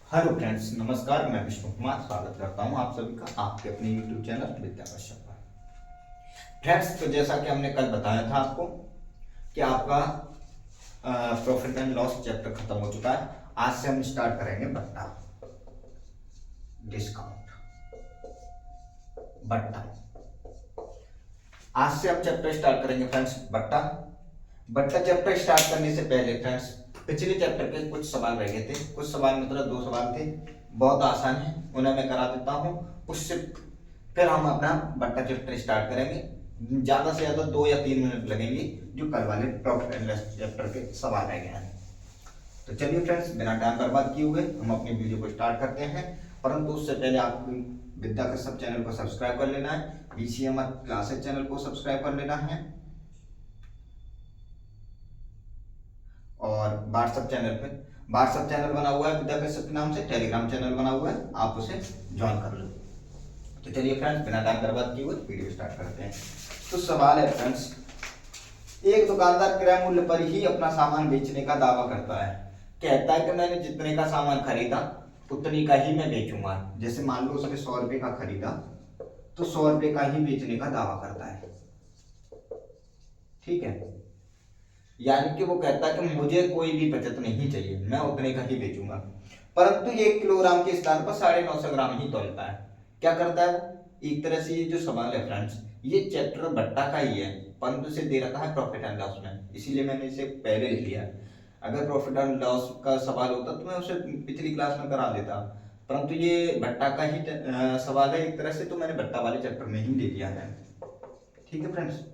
Hello friends, नमस्कार। मैं विष्णु कुमार स्वागत करता हूं आप सभी का आपके अपने यूट्यूब चैनल विद्या कश्यप पर। फ्रेंड्स, तो जैसा कि हमने कल बताया था आपको कि आपका प्रॉफिट एंड लॉस चैप्टर खत्म हो चुका है। आज से हम स्टार्ट करेंगे बट्टा डिस्काउंट। बट्टा आज से हम चैप्टर स्टार्ट करेंगे फ्रेंड्स। बट्टा बट्टा चैप्टर स्टार्ट करने से पहले फ्रेंड्स, पिछले चैप्टर के कुछ सवाल रह गए थे। कुछ सवाल मतलब 2 सवाल थे, बहुत आसान है, उन्हें मैं करा देता हूँ। उससे फिर हम अपना बट्टा चैप्टर स्टार्ट करेंगे। ज्यादा से ज्यादा 2 या 3 मिनट लगेंगे, जो कल वाले प्रॉफिट एंड लॉस चैप्टर के सवाल रह गए हैं। तो चलिए फ्रेंड्स, बिना टाइम बर्बाद किए हुए हम अपनी वीडियो को स्टार्ट करते हैं। परंतु उससे पहले आपको विद्या कश्यप चैनल को सब्सक्राइब कर लेना है, बीसीएम क्लासेस चैनल को सब्सक्राइब कर लेना है, और व्हाट्सएप चैनल बना हुआ है विद्या कश्यप के नाम से, टेलीग्राम चैनल बना हुआ है, आप उसे ज्वाइन कर लो। तो चलिए फ्रेंड्स, बिना टाइम बर्बाद किए हुए वीडियो स्टार्ट करते हैं। तो सवाल है फ्रेंड्स, एक दुकानदार क्रय मूल्य पर ही अपना सामान बेचने का दावा करता है। कहता है कि मैंने जितने का सामान खरीदा उतने का ही मैं बेचूंगा। जैसे मान लो उसने 100 रुपए का खरीदा, तो 100 रुपए का ही बेचने का दावा करता है। ठीक है, यानी कि वो कहता है कि मुझे कोई भी बचत नहीं चाहिए, मैं उतने का ही बेचूंगा। परंतु ये 1 किलोग्राम के स्थान पर 950 ग्राम ही तौलता है। क्या करता है वो? एक तरह से ये जो सवाल है फ्रेंड्स, ये चैप्टर बट्टा का ही है, परंतु इसे दे रखा है प्रॉफिट एंड लॉस में, इसीलिए मैंने इसे पहले लिख लिया। अगर प्रॉफिट एंड लॉस का सवाल होता तो मैं उसे पिछली क्लास में करा देता, परंतु ये भट्टा का ही सवाल है एक तरह से, तो मैंने भट्टा वाले चैप्टर में ही ले लिया है। ठीक है फ्रेंड्स,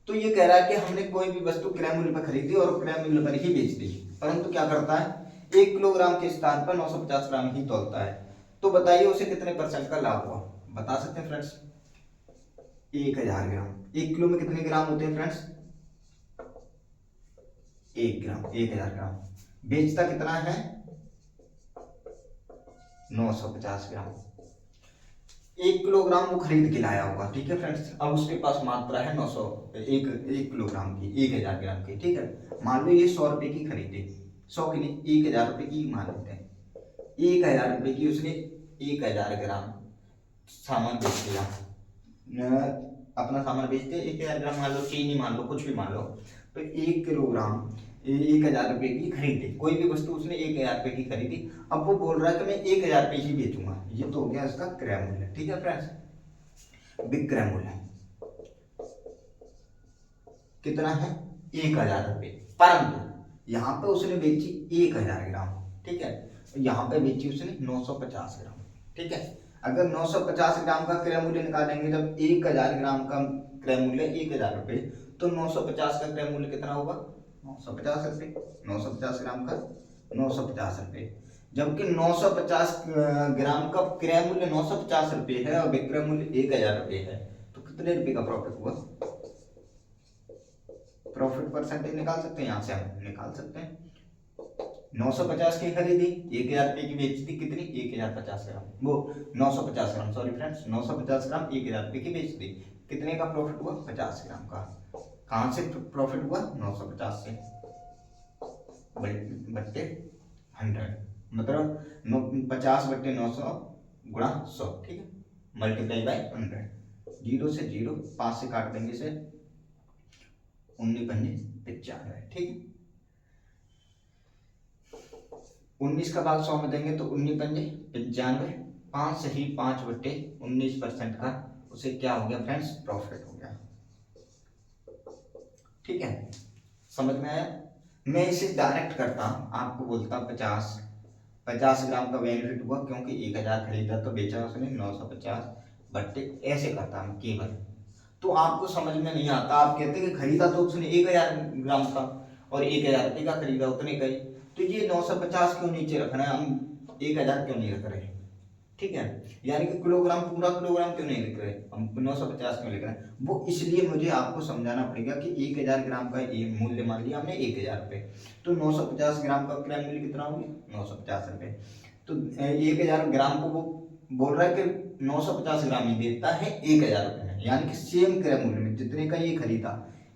तो ये कह रहा है कि हमने कोई भी वस्तु क्रय मूल्य पर खरीदी और क्रय मूल्य पर ही बेच दी, परंतु क्या करता है, 1 किलोग्राम के स्थान पर 950 ग्राम ही तौलता है। तो बताइए उसे कितने परसेंट का लाभ हुआ? बता सकते हैं फ्रेंड्स? 1000 ग्राम। 1 किलो में कितने ग्राम होते हैं फ्रेंड्स? 1 ग्राम, 1000 ग्राम। बेचता कितना है? 950 ग्राम। 1 किलोग्राम वो खरीद के लाया होगा। ठीक है फ्रेंड्स, अब उसके पास मात्रा है 900, एक किलोग्राम की, 1000 ग्राम की। ठीक है, मान लो ये 100 रुपए की खरीदे, 100 की नहीं, 1000 रुपए की मान लेते हैं। 1000 रुपए की उसने 1000 ग्राम सामान बेच दिया। अपना सामान बेचते 1000 ग्राम, मान लो चीनी, मान लो कुछ भी मान लो, तो 1 किलोग्राम 1000 रुपए की खरीदी, कोई भी वस्तु उसने 1000 रुपए की खरीदी। अब वो बोल रहा है कि मैं 1000 रुपए ही बेचूंगा। ये तो हो गया इसका क्रय मूल्य। ठीक है फ्रेंड्स, विक्रय मूल्य कितना है? 1000 रुपए। परंतु यहाँ पे उसने बेची 1000 ग्राम। ठीक है, यहाँ पे बेची उसने 950 ग्राम। ठीक है, अगर 950 ग्राम का क्रय मूल्य निकालेंगे, जब 1000 ग्राम का क्रय मूल्य 1000 रुपए, तो 950 का क्रय मूल्य कितना होगा? 950 रुपए। 950 ग्राम का 950 रुपए, जबकि 950 ग्राम का क्रय मूल्य 950 रुपए है और विक्रय मूल्य 1000 रुपए है, तो कितने रुपए का प्रॉफिट हुआ? प्रॉफिट परसेंटेज निकाल सकते हैं, यहां से हम निकाल सकते हैं। 950 की खरीदी, 1000 रुपए की बेच दी, कितनी? 1050 ग्राम, वो 950 ग्राम, सॉरी फ्रेंड्स, 950 ग्राम 1000 रुपए की बेच दी, कितने का प्रॉफिट हुआ? 50 ग्राम का। कहां से प्रॉफिट हुआ? 950 से, बट्टे 100, मतलब 50/900 गुणा 100। ठीक है, मल्टीप्लाई बाय 100। 0 से 0, 5 से काट देंगे से 19×5 = 95। ठीक है, 19 का भाग 100 में देंगे तो 19×5 = 95। 5 से ही 5/19% का उसे क्या हो गया फ्रेंड्स? प्रॉफिट हो गया। ठीक है, समझ में आया? मैं इसे डायरेक्ट करता, आपको बोलता 50 ग्राम का बेनिफिट हुआ, क्योंकि 1000 खरीदा तो बेचा उसने 950 बट्टे, ऐसे करता हम केवल। तो आपको समझ में नहीं आता, आप कहते हैं कि खरीदा तो उसने 1000 ग्राम का और 1000 रुपये का खरीदा उतने का ही, तो ये 950 क्यों नीचे रख रहे हैं हम, 1000 क्यों नहीं रख रहे? ठीक है, यानी कि किलोग्राम, पूरा किलोग्राम क्यों नहीं लिख रहे हम, 950 क्यों लिख रहे हैं? वो इसलिए मुझे आपको समझाना पड़ेगा कि 1000 ग्राम का ये मूल्य मान लिया हमने 1000 रुपये, तो 950 ग्राम का क्रय मूल्य कितना हो गया? 950 रुपये। तो 1000 ग्राम को वो बोल रहा है कि 950 ग्राम ही देता है 1000 रुपये में, यानी कि सेम क्रय मूल्य में जितने का ये खरीदा,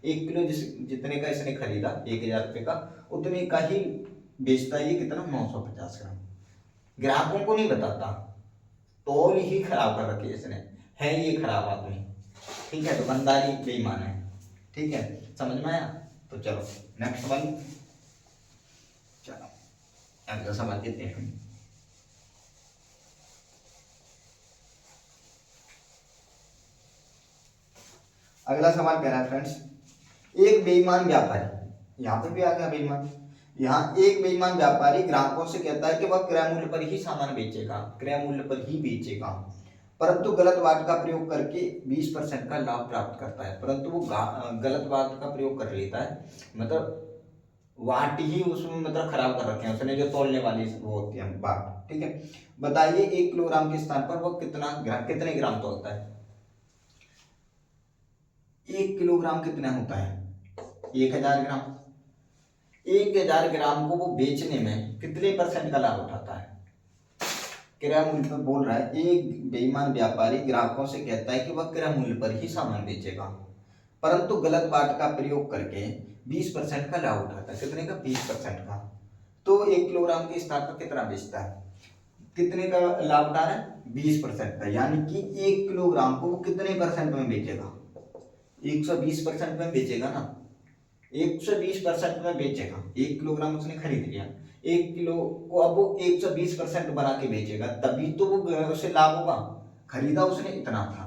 1 किलो जितने का इसने खरीदा 1000 रुपये का, उतने का ही बेचता है ये कितना 950 ग्राम। ग्राहकों को नहीं बताता, तौल ही खराब कर रखी है इसने, है ये खराब आदमी। ठीक है, दुकानदारी बेईमान है। ठीक है, समझ में आया? तो चलो नेक्स्ट सवाल। चलो अगला सवाल देते हैं। अगला सवाल कह रहा है फ्रेंड्स, एक बेईमान व्यापारी, यहाँ पे भी आ गया बेईमान। यहाँ एक बेईमान व्यापारी ग्राहकों से कहता है कि वह क्रय मूल्य पर ही सामान बेचेगा, क्रय मूल्य पर ही बेचेगा, परंतु गलत वाट का प्रयोग करके 20% का लाभ प्राप्त करता है। परंतु वो गलत वाट का प्रयोग कर लेता है, मतलब वाट ही उसमें मतलब खराब कर रखे हैं उसने, जो तोलने वाली वो होती है वाट। ठीक है, बताइए 1 किलोग्राम के स्थान पर वो कितने ग्राम तोलता है? 1 किलोग्राम कितना होता है? 1000 ग्राम। 1000 ग्राम को वो बेचने में कितने % का लाभ उठाता है? क्रय मूल्य पर बोल रहा है, एक बेईमान व्यापारी ग्राहकों से कहता है कि वह क्रय मूल्य पर ही सामान बेचेगा, परंतु गलत बाट का प्रयोग करके 20% का लाभ उठाता है। कितने का? 20% का। तो 1 किलोग्राम के स्थान पर कितना बेचता है? कितने का लाभ उठा रहा है? 20% का। यानी कि 1 किलोग्राम को वो कितने % में बेचेगा? 120% में बेचेगा ना, 120% में बेचेगा। 1 किलोग्राम उसने खरीद लिया, 1 किलो को अब वो 120% बना के बेचेगा, तभी तो वो उसे लाभ होगा। खरीदा उसने इतना था,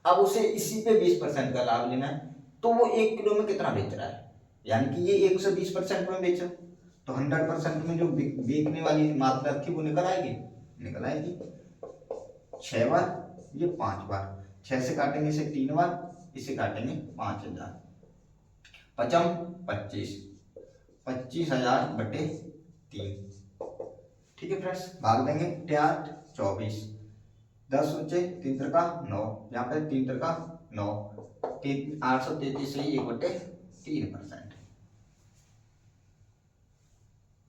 अब उसे इसी पे 20% का लाभ लेना है, तो वो 1 किलो में कितना बेच रहा है? यानी कि ये 120% में बेचा, तो 100% में जो बेचने वाली मात्रा थी वो निकल आएगी, निकल आएगी। 6 बार, ये 5 बार, 6 से काटेंगे इसे 3 बार, इसे काटेंगे 5000, पचम 25, 25,000 बटे 3। ठीक है फ्रेंड्स, भाग देंगे 8 24, 10 बचे 3 त्रिका 9, यहाँ पे 3 त्रिका 9, 833 से 1/3%।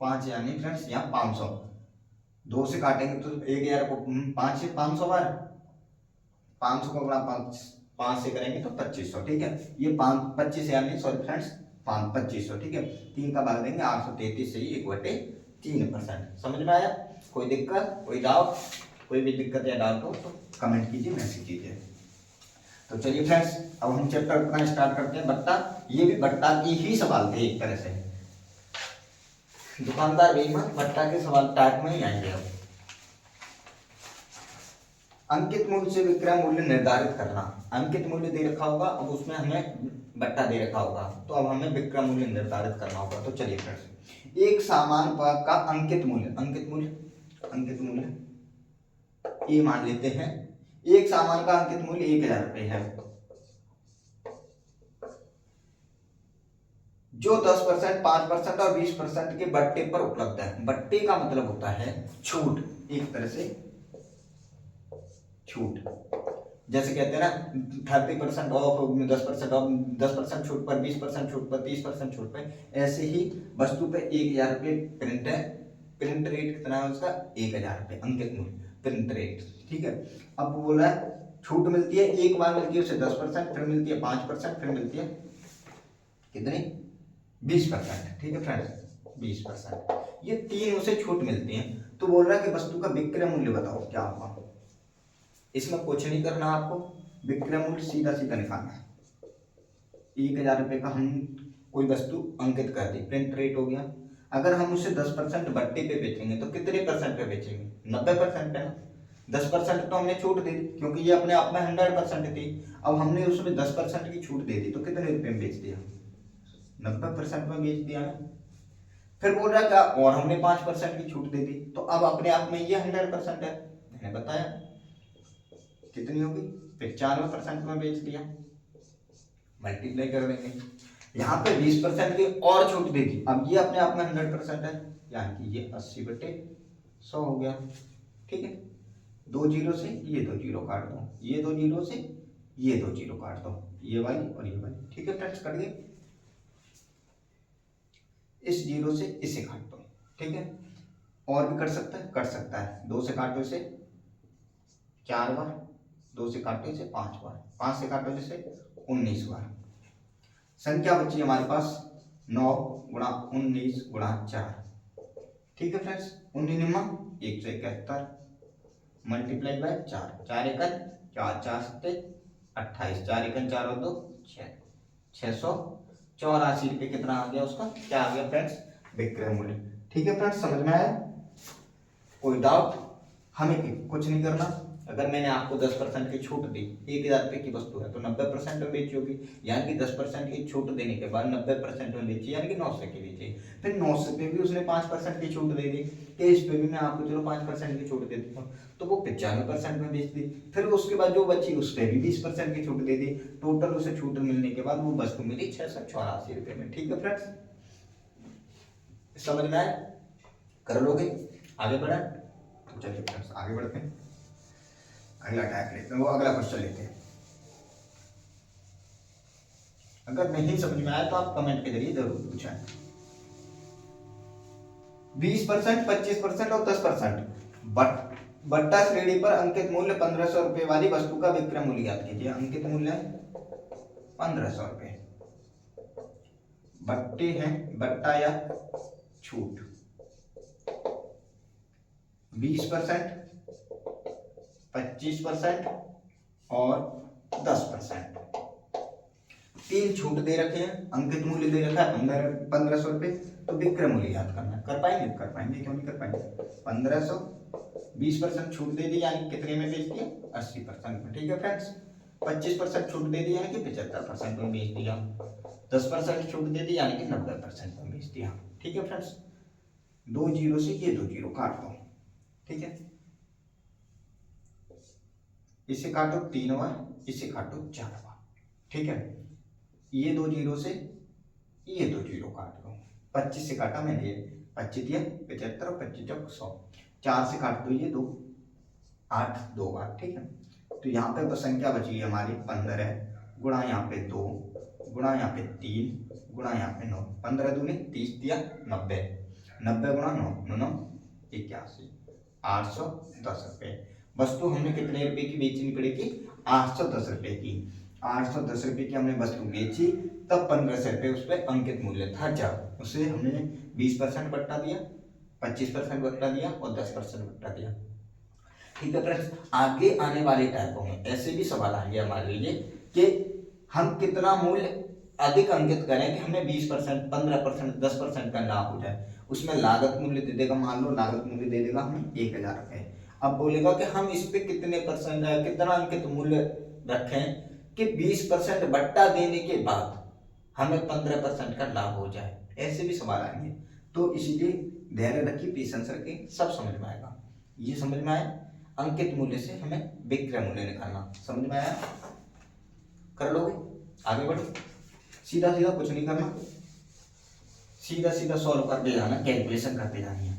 5 यानी फ्रेंड्स यहाँ 500, 2 से काटेंगे तो 1000 को 5 से 500 बार, 500 को गुणा 5 से करेंगे तो 2500। ठीक है, ये 25 यानी सॉरी फ्रेंड्स 2500। ठीक है, 3 का भाग देंगे 833 से 1/3%। समझ में आया? कोई दिक्कत, कोई डाउट? कोई भी दिक्कत या डाउट हो तो कमेंट कीजिए, मैसेज कीजिए। तो चलिए फ्रेंड्स, अब हम चैप्टर अपना स्टार्ट करते हैं, बट्टा। ये भी बट्टा की ही सवाल थे एक तरह से, दुकानदार बेईमान बट्टा के सवाल टाइप में ही आएंगे। अब अंकित मूल्य से विक्रय मूल्य निर्धारित करना। अंकित मूल्य दे रखा होगा, अब उसमें हमें बट्टा दे रखा होगा, तो अब हमें विक्रय मूल्य निर्धारित करना होगा। तो चलिए फ्रेंड्स, एक सामान का अंकित मूल्य, अंकित मूल्य ये मान लेते हैं, एक सामान का अंकित मूल्य 1000 रुपये है, जो 10%, 5% और 20% के बट्टे पर उपलब्ध है। बट्टे का मतलब होता है छूट, एक तरह से छूट। जैसे कहते हैं ना 30% ऑफ, 10% ऑफ, 10% छूट पर, 20% छूट पर, 30% छूट पर, ऐसे ही वस्तु पे 1000 रुपये प्रिंट है। प्रिंट रेट कितना है उसका? 1000 रुपये अंकित मूल्य, प्रिंट रेट। ठीक है, अब वो बोला है छूट मिलती है, एक बार मिलती है उसे 10%, फिर मिलती है 5%, फिर मिलती है कितनी? 20%। ठीक है फ्रेंड्स, 20%, ये 3 उसे छूट मिलती है। तो बोल रहा है कि वस्तु का विक्रय मूल्य बताओ क्या होगा। इसमें कुछ नहीं करना आपको, विक्रय मूल्य सीधा सीधा निकालना है। 1000 रुपये का हम कोई वस्तु अंकित कर दी, प्रिंट रेट हो गया। अगर हम उसे 10% बट्टे पे बेचेंगे तो कितने % पे बेचेंगे? 90% पे ना। 10% तो हमने छूट दे दी, क्योंकि ये अपने आप में 100% थी। अब हमने उसमें 10% की छूट दे दी, तो कितने रुपए में बेच दिया? 90% में बेच दिया ना। फिर बोल रहा क्या, और हमने 5% की छूट दे दी, तो अब अपने आप में ये 100% है। मैंने बताया कितनी होगी? 95% में बेच दिया, मल्टीप्लाई कर देंगे। यहाँ पे 20% की और छूट दे दी, अब ये अपने आप में 100% है, यानी कि ये 80/100 हो गया। ठीक है, 2 जीरो से ये 2 जीरो काट दो, ये 2 जीरो से ये 2 जीरो काट दो, ये वाली और ये वाली। ठीक है फ्रेंड्स, कट गए। इस जीरो से इसे काट दो। ठीक है, और भी कर सकता है, कर सकता है। 2 से काटो इसे 4 बार, 2 से काटो इसे 5 बार, 5 से काटो इसे 19 बार। संख्या बची हमारे पास 9 गुणा 19 गुणा 4, ठीक है फ्रेंड्स, 171 मल्टीप्लाई बाय 4, 4 एकन 4, 4 सत्ते 28, 4 एकन 4 और 2 6, 684 रुपये कितना आ गया उसका, क्या आ गया फ्रेंड्स, विक्रय मूल्य। ठीक है फ्रेंड्स, समझ में आया? कोई डाउट? हमें कुछ नहीं करना। अगर मैंने आपको 10% की छूट दी, 1000 रुपये की वस्तु है तो 90% में बेची होगी, यानी कि 10% की छूट देने के बाद 90% में बेची, यानी कि 900 की बेची। फिर 900 पे भी उसने 5% की छूट दे दी कि इस पे भी मैं आपको चलो 5% की छूट देती हूँ, तो वो 95% में बेच दी। फिर उसके बाद जो बची उस पर भी 20% की छूट दे दी। टोटल उसे छूट मिलने के बाद वो वस्तु मिली 684 रुपये में। ठीक है फ्रेंड्स, समझ में आया? कर लोगे? आगे बढ़ा? तो चलिए फ्रेंड्स आगे बढ़ते हैं, अगला टाइप लेते हैं, वो अगला क्वेश्चन लेते हैं। अगर नहीं समझ में आया तो आप कमेंट के जरिए जरूर पूछें। 20%, 25% और 10% बट्टा श्रेणी पर अंकित मूल्य 1500 रुपए वाली वस्तु का विक्रय मूल्य ज्ञात कीजिए। अंकित मूल्य 1500 रुपए, बट्टे हैं, बट्टा या छूट 20%, 25% और 10%। 3 छूट दे रखे हैं, अंकित मूल्य दे रखा है 1500 रुपए, तो विक्रय मूल्य याद करना है। कर पाएंगे? कर पाएंगे, क्यों नहीं कर पाएंगे। 1500, 20% छूट दे दी यानी कितने में बेच दिया, 80% में। ठीक है फ्रेंड्स, 25% छूट दे दी यानी कि 75% में बेच दिया, 10% छूट दे दी यानी कि 90% में बेच दिया। ठीक है फ्रेंड्स, 2 जीरो से ये 2 जीरो काट दो। ठीक है, इसे काटो 3 बार, इसे काटो 4 बार। ठीक है, ये 2 जीरो से ये 2 जीरो काट दो। 25 से काटा मैंने, ये 25 दिया 75 और 25 चौक 100, 4 से काट दो ये 2, 8 2 बार। ठीक है, तो यहाँ पे संख्या बची हमारी 15 गुणा यहाँ पे 2 गुणा यहाँ पे 3 गुणा यहाँ पे 9, 15 दूनी 30 दिया 90, 90 गुणा 9 9 81, 810 रुपये। वस्तु हमने कितने रुपए की बेचनी पड़ेगी, 810 रुपए की। 810 रुपए की हमने वस्तु बेची, तब 1500 रुपये उस पर अंकित मूल्य था। जब उसे हमने 20% बट्टा दिया, 25% बट्टा दिया और 10% बट्टा दिया। ठीक है फ्रेंड्स, आगे आने वाले टाइपों में ऐसे भी सवाल आएंगे हमारे लिए कि हम कितना मूल्य अधिक अंकित करें कि हमें 20%, 15%, 10% का लाभ हो जाए। उसमें लागत मूल्य दे देगा, मान लो लागत मूल्य दे देगा हमें 1000 रुपये। अब बोलेगा कि हम इस पे कितने परसेंट, कितना अंकित मूल्य रखें कि 20% बट्टा देने के बाद हमें 15% का लाभ हो जाए। ऐसे भी सवाल आएंगे, तो इसीलिए धैर्य रखिए, पेशेंस रखिए, सब समझ में आएगा। ये समझ में आया, अंकित मूल्य से हमें विक्रय मूल्य निकालना। समझ में आया? कर लोगे? आगे बढ़ो, सीधा सीधा कुछ नहीं करना, सीधा सीधा सॉल्व करते जाना, कैलकुलेशन करते जानी है।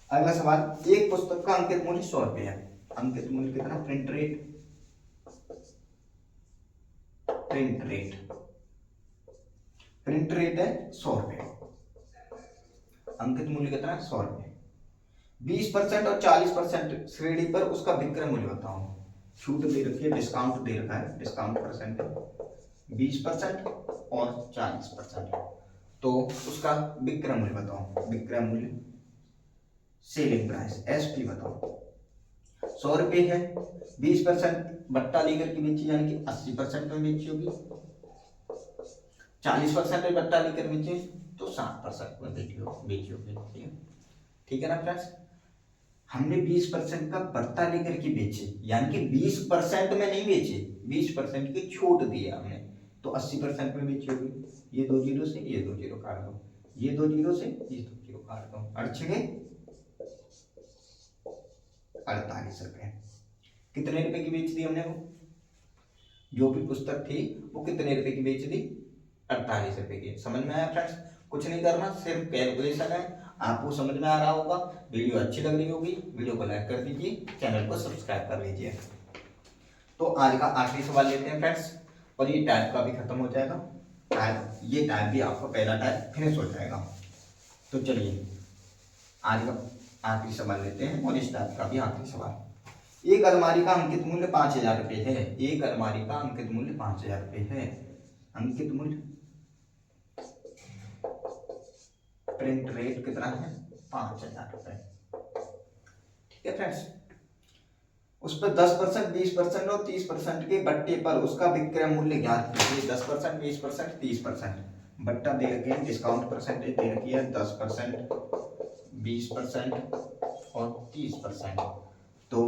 अगला सवाल, एक पुस्तक का अंकित मूल्य 100 रुपये है। अंकित मूल्य कितना, print rate, print rate, print rate है 100 रुपये, अंकित मूल्य कितना है 100 रुपये। 20% और 40% श्रेणी पर उसका विक्रय मूल्य बताओ। छूट दे रखी है, डिस्काउंट दे रखा है, डिस्काउंट परसेंट 20% और 40%, तो उसका विक्रय मूल्य बताओ। विक्रय मूल्य, सेलिंग प्राइस, एसपी बताओ। 100 रुपये है, 20% बट्टा लेकर के बेची यानी कि 80% में बेची होगी, 40% में बट्टा लेकर बेची तो 60% में बेची होगी। ठीक है ना फ्रेंड्स, हमने 20% का बट्टा लेकर के बेचे यानी कि 20% में नहीं बेचे, 20% की छूट दी हमने, तो 80% में बेची होगी। ये 2 जीरो से ये 2 जीरो काट दो, ये 2 जीरो से ये 2 जीरो काट दो, 48 रुपये। कितने रुपए की बेच दी हमने, वो जो भी पुस्तक थी वो कितने रुपए की बेच दी, 48 रुपए की। समझ में आया फ्रेंड्स? कुछ नहीं करना, सिर्फ कैलकुलेशन है, आपको समझ में आ रहा होगा। वीडियो अच्छी लग रही होगी, वीडियो को लाइक कर दीजिए, चैनल को सब्सक्राइब कर लीजिए। तो आज का आखिरी सवाल लेते हैं फ्रेंड्स, और ये टाइप का भी खत्म हो जाएगा। टाइप, ये टाइप भी आपका पहला टाइप फिनिश हो जाएगा। तो चलिए आज का आखिरी सवाल लेते हैं, और इस टाइप का भी आखिरी सवाल। एक अलमारी का अंकित मूल्य 5000 रुपये है। एक अलमारी का अंकित मूल्य 5000 रुपये है। अंकित मूल्य प्रिंट रेट कितना है 5,000 रुपए। ठीक है फ्रेंड्स, उस पर 10%, 20% और 30% के बट्टे पर उसका विक्रय मूल्य ज्ञात कीजिए। 10%, 20%, 30% बट्टा दे रखे हैं, डिस्काउंट परसेंटेज दे रखी है 10%, 20% और 30%। तो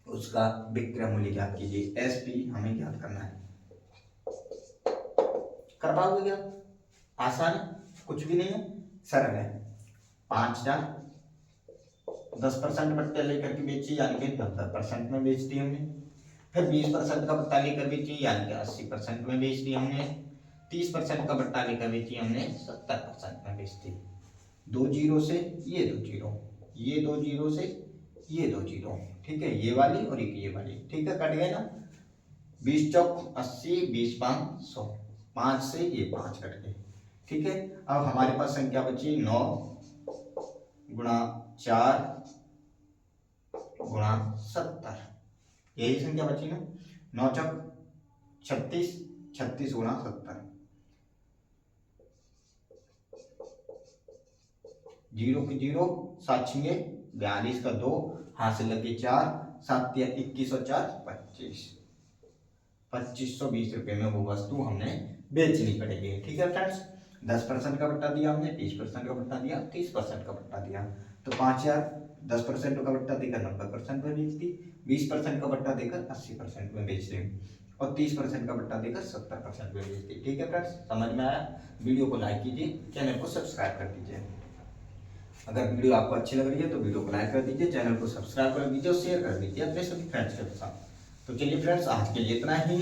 उसका विक्रय मूल्य ज्ञात कीजिए। एसपी हमें ज्ञात करना है। कर पाओगे क्या? आसान है, कुछ भी नहीं है, सरल है। 5,000 10% बट्टा लेकर के बेची, यानी कि 70% में बेच दी हमने। फिर 20% का बट्टा लेकर बेची, यानी कि 80% में बेच दी हमने। 30% का बट्टा लेकर बेची हमने, 70% में बेच दी। 2 जीरो से ये 2 जीरो, ये 2 जीरो से ये 2 जीरो, ठीक है, ये वाली और एक ये वाली, ठीक है, कट गए ना। 20 चौक 80, 20 5 100, 5 से ये 5 कट गए। ठीक है, अब हमारे पास संख्या बची 9 गुणा 4 गुणा 70, यही संख्या बची ना। 9 चौक 36, 36 गुणा 70, 0 की 0, 7 छिंगे 42 का 2, हाथ से लगे 4, 7 या 21 और 4 25, 2520 रुपए में वो वस्तु हमने बेचनी पड़ेगी। ठीक है फ्रेंड्स, 10% का बट्टा दिया हमने, 20% का बट्टा दिया, 30% का बट्टा दिया। तो 5,000 10% का बट्टा देकर 90% में बेच दी, 20% का बट्टा देकर 80% में बेच दी और 30% का बट्टा देकर 70% में बेच दी। ठीक है फ्रेंड्स, समझ में आया? वीडियो को लाइक कीजिए, चैनल को सब्सक्राइब कर दीजिए। अगर वीडियो आपको अच्छी लग रही है तो वीडियो को लाइक कर दीजिए, चैनल को सब्सक्राइब कर दीजिए और शेयर कर दीजिए अपने सभी फ्रेंड्स के साथ। तो चलिए फ्रेंड्स, आज के लिए इतना ही।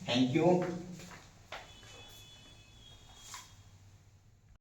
Thank you.